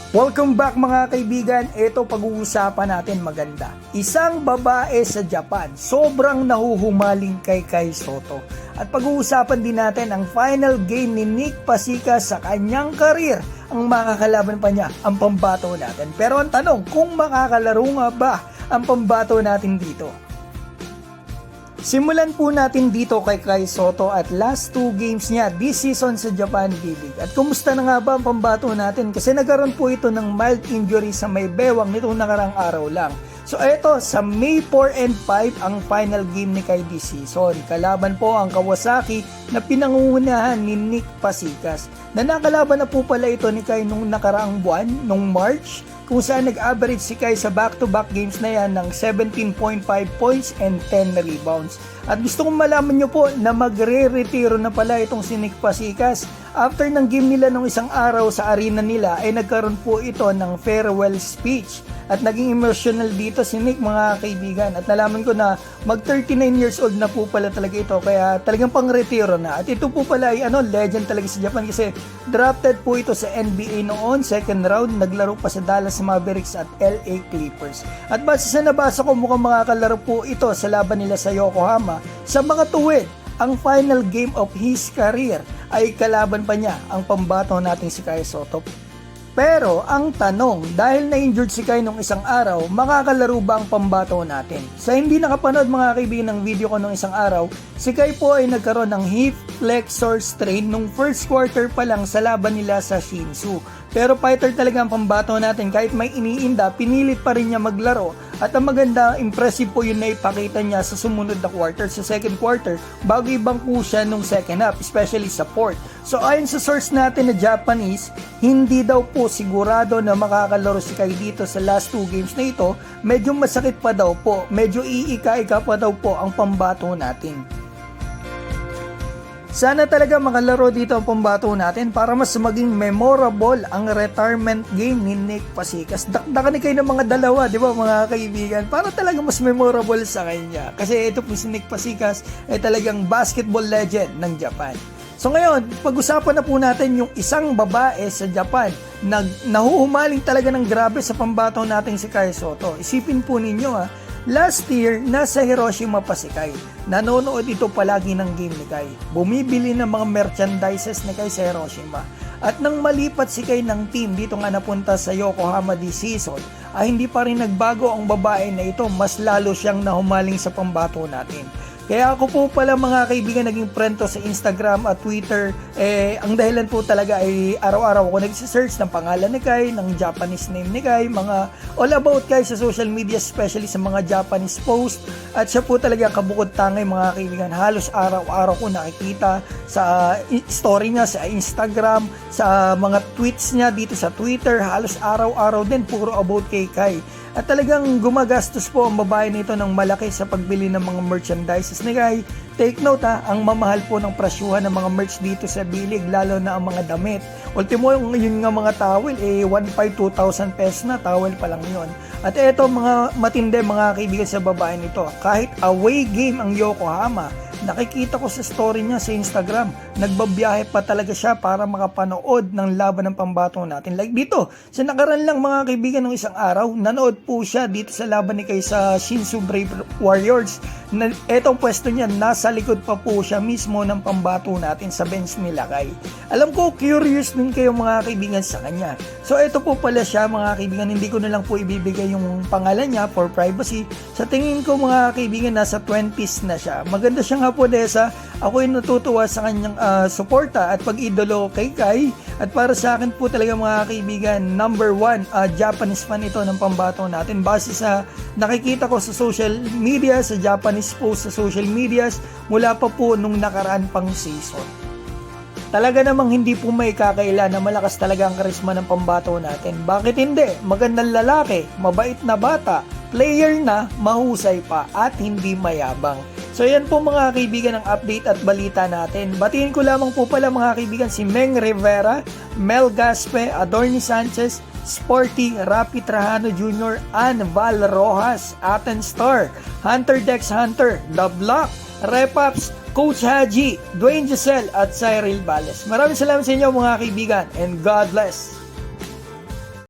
Welcome back mga kaibigan. Ito pag-uusapan natin maganda. Isang babae sa Japan, sobrang nahuhumaling kay Kai Sotto. At pag-uusapan din natin ang final game ni Nick Pasica sa kanyang career. Ang makakalaban pa niya, ang pambato natin. Pero ang tanong, kung makakalaro nga ba ang pambato natin dito? Simulan po natin dito kay Kai Sotto at last 2 games niya this season sa Japan D-League. At kumusta na nga ba ang pambato natin? Kasi nagkaroon po ito ng mild injury sa may bewang nitong nakarang araw lang. So ito, sa May 4 and 5 ang final game ni Kai this season. Kalaban po ang Kawasaki na pinangungunahan ni Nick Pasica. Na nakalaban na po pala ito ni Kai nung nakaraang buwan, nung March, kung saan nag-average si Kai sa back-to-back games na yan ng 17.5 points and 10 rebounds. At gusto kong malaman nyo po na magre-retiro na pala itong si Nick Pasica. After ng game nila nung isang araw sa arena nila ay nagkaroon po ito ng farewell speech. At naging emotional dito si Nick mga kaibigan. At nalaman ko na mag 39 years old na po pala talaga ito. Kaya talagang pang-retiro na. At ito po pala ay legend talaga sa Japan kasi drafted po ito sa NBA noon, second round. Naglaro pa sa Dallas Mavericks at LA Clippers. At base sa nabasa ko mukhang makakalaro po ito sa laban nila sa Yokohama. Sa mga tuwid, ang final game of his career ay kalaban pa niya ang pambato nating si Kai Sotto. Pero ang tanong, dahil na-injured si Kai nung isang araw, makakalaro ba ang pambato natin? Sa hindi nakapanood mga kaibigan ng video ko nung isang araw, si Kai po ay nagkaroon ng hip flexor strain nung first quarter pa lang sa laban nila sa Shinsu. Pero fighter talaga ang pambato natin, kahit may iniinda, pinilit pa rin niya maglaro. At ang maganda, impressive po yun na ipakita niya sa sumunod na quarter, sa second quarter, bago ibangko siya nung second half, especially sa fourth. So ayon sa source natin na Japanese, hindi daw po sigurado na makakalaro si Kai dito sa last 2 games na ito. Medyo masakit pa daw po, medyo iika-ika pa daw po ang pambato natin. Sana talaga makalaro dito ang pambato natin para mas maging memorable ang retirement game ni Nick Pasica. Dakdakan ni kayo ng mga dalawa, di ba mga kaibigan? Para talaga mas memorable sa kanya. Kasi ito po si Nick Pasica ay talagang basketball legend ng Japan. So ngayon, pag-usapan na po natin yung isang babae sa Japan na nahuhumaling talaga ng grabe sa pambato natin si Kai Sotto. Isipin po ninyo last year, nasa Hiroshima pa si Kai. Nanonood ito palagi ng game ni Kai. Bumibili ng mga merchandises ni Kai sa Hiroshima. At nang malipat si Kai ng team dito nga napunta sa Yokohama this season, ay hindi pa rin nagbago ang babae na ito. Mas lalo siyang nahumaling sa pambato natin. Kaya ako po pala mga kaibigan naging friend to sa Instagram at Twitter. Ang dahilan po talaga ay araw-araw ako nagsisearch ng pangalan ni Kai, ng Japanese name ni Kai, mga all about Kai sa social media, especially sa mga Japanese post. At siya po talaga kabukod tangay mga kaibigan. Halos araw-araw ko nakikita sa story niya sa Instagram, sa mga tweets niya dito sa Twitter. Halos araw-araw din puro about kay Kai. At talagang gumagastos po ang babae nito ng malaki sa pagbili ng mga merchandises ni Kai. Take note ang mamahal po ng presyuhan ng mga merch dito sa Bilig, lalo na ang mga damit. Ultimo yun nga mga towel, 1,500-2,000 pesos na, towel pa lang yun. At eto mga matindi mga kaibigan sa babae nito, kahit away game ang Yokohama, nakikita ko sa story niya sa Instagram, nagbabiyahe pa talaga siya para makapanood ng laban ng pambato natin. Like dito, sa nakaraan lang mga kaibigan ng isang araw, nanood po siya dito sa laban ni Kai sa Shinsu Brave Warriors. Etong pwesto niya, nasa likod pa po siya mismo ng pambato natin sa bench nila Kai. Alam ko, curious din kayo mga kaibigan sa kanya. So ito po pala siya mga kaibigan, hindi ko na lang po ibibigay yung pangalan niya for privacy. Sa tingin ko mga kaibigan, nasa 20s na siya. Maganda siya nga po Desa. Ako ay natutuwa sa kanyang suporta at pag-idolo kay Kai. At para sa akin po talaga mga kaibigan, number 1 Japanese fan ito ng pambato natin. Base sa nakikita ko sa social media, sa Japanese post sa social medias, mula pa po nung nakaraan pang season. Talaga namang hindi po may kakaila na malakas talaga ang karisma ng pambato natin. Bakit hindi? Magandang lalaki, mabait na bata, player na, mahusay pa, at hindi mayabang. So yan po mga kaibigan ang update at balita natin. Batiin ko lamang po pala mga kaibigan si Meng Rivera, Mel Gaspe, Adorni Sanchez, Sporty, Rapi Trajano Jr., Ann Val Rojas, Aten Star, Hunter Dex Hunter, The Block, Repaps, Coach Haji, Dwayne Giselle at Cyril Bales. Maraming salamat sa inyo mga kaibigan and God bless!